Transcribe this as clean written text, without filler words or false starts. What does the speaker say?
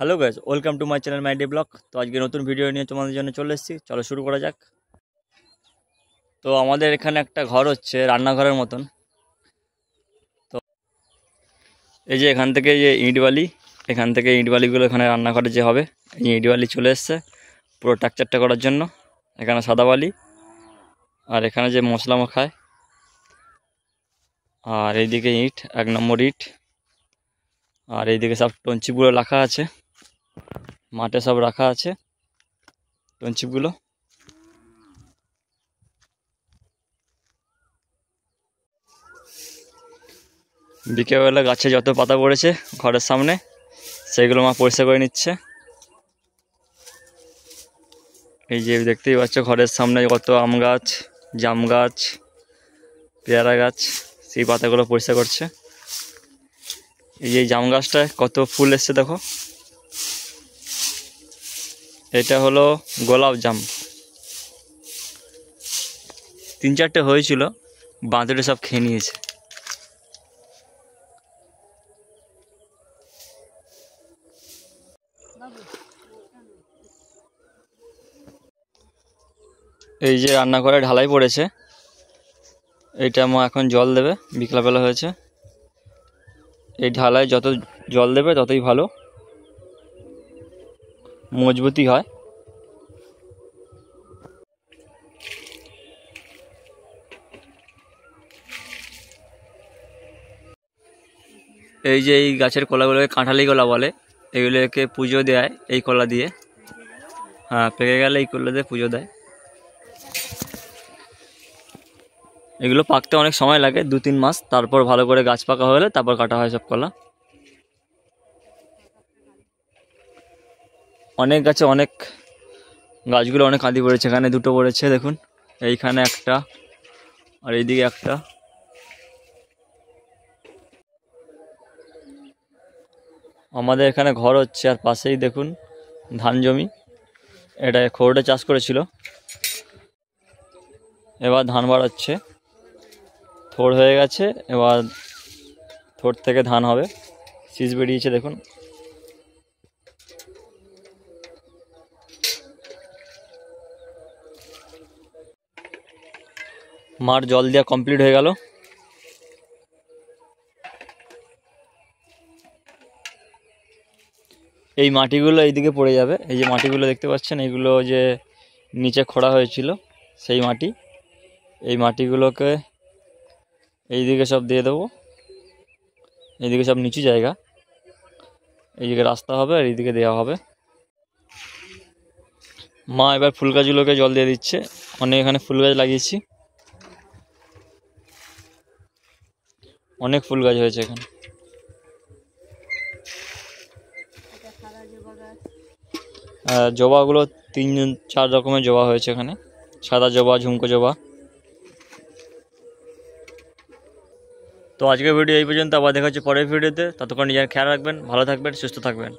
Hello guys, welcome to my channel my day blog. তো আজকে নতুন ভিডিও নিয়ে তোমাদের জন্য চলে এসেছি। চলো শুরু করা যাক। তো আমাদের এখানে একটা ঘর হচ্ছে রান্নাঘরের মতন। তো এই যে এখান থেকে যে এখান থেকে ইট বালিগুলো এখানে রান্নাঘরে যে হবে, এই ইট বালি চলে এসছে পুরো টাকচারটা করার জন্য। এখানে সাদা বালি, আর এখানে যে মশলা মাখায়, আর এইদিকে ইট, 1 নম্বর ইট, আর এইদিকে সব টঞ্চিপগুলো রাখা আছে, মাঠে সব রাখা আছে টঞ্চিপগুলো। বিকেলবেলা গাছে যত পাতা পড়েছে ঘরের সামনে, সেগুলো মা পরিষ্কার করে নিচ্ছে। এই যে দেখতেই পাচ্ছ ঘরের সামনে কত আম গাছ, জাম গাছ, পেয়ারা গাছ, সেই পাতাগুলো পরিষ্কার করছে। এই যে জাম গাছটায় কত ফুল এসছে দেখো, এটা হলো গোলাপ জাম। 3-4টে হয়েছিল, বাঁদরে সব খেয়ে নিয়েছে। এই যে রান্নাঘরে ঢালাই পড়েছে, এইটা মা এখন জল দেবে, বিকেলবেলা হয়েছে। এই ঢালাই যত জল দেবে ততই ভালো, মজবুতি হয়। এই যে এই গাছের কলাগুলোকে কাঁঠালি কলা বলে, এগুলোকে পুজো দেয় এই কলা দিয়ে। হ্যাঁ, পেকে গেলে এই কলা দিয়ে পুজো দেয়। এগুলো পাকতে অনেক সময় লাগে, 2-3 মাস, তারপর ভালো করে গাছ পাকা হলে তারপর কাটা হয় সব কলা। অনেক গাছে অনেক, গাছগুলো অনেক কাঁদি পড়েছে। এখানে 2টো পড়েছে দেখুন, এইখানে একটা, আর এইদিকে একটা। আমাদের এখানে ঘর হচ্ছে, আর পাশেই দেখুন ধান জমি। এটা খড়টা চাষ করেছিল, এবার ধান বাড়াচ্ছে। থোড় হয়ে গেছে, এবার থোড় থেকে ধান হবে। শীষ বেরিয়েছে দেখুন। মার জল দেওয়া কমপ্লিট হয়ে গেল। এই মাটিগুলো এইদিকে পড়ে যাবে। এই যে মাটিগুলো দেখতে পাচ্ছেন, এইগুলো যে নিচে খোঁড়া হয়েছিল সেই মাটি। এই মাটিগুলোকে এইদিকে সব দিয়ে দেবো। এইদিকে সব নিচু জায়গা, এইদিকে রাস্তা হবে আর এইদিকে দেওয়া হবে। মা এবার ফুল গাছগুলোকে জল দিয়ে দিচ্ছে। অনেক এখানে ফুল গাছ লাগিয়েছি, অনেক ফুল গাছ হয়েছে এখানে। জবাগুলো 3-4 রকমের জবা হয়েছে এখানে, সাদা জবা, ঝুমকো জবা। তো আজকের ভিডিও এই পর্যন্ত, আবার দেখা হচ্ছে পরের ভিডিওতে। ততক্ষণ নিজের খেয়াল রাখবেন, ভালো থাকবেন, সুস্থ থাকবেন।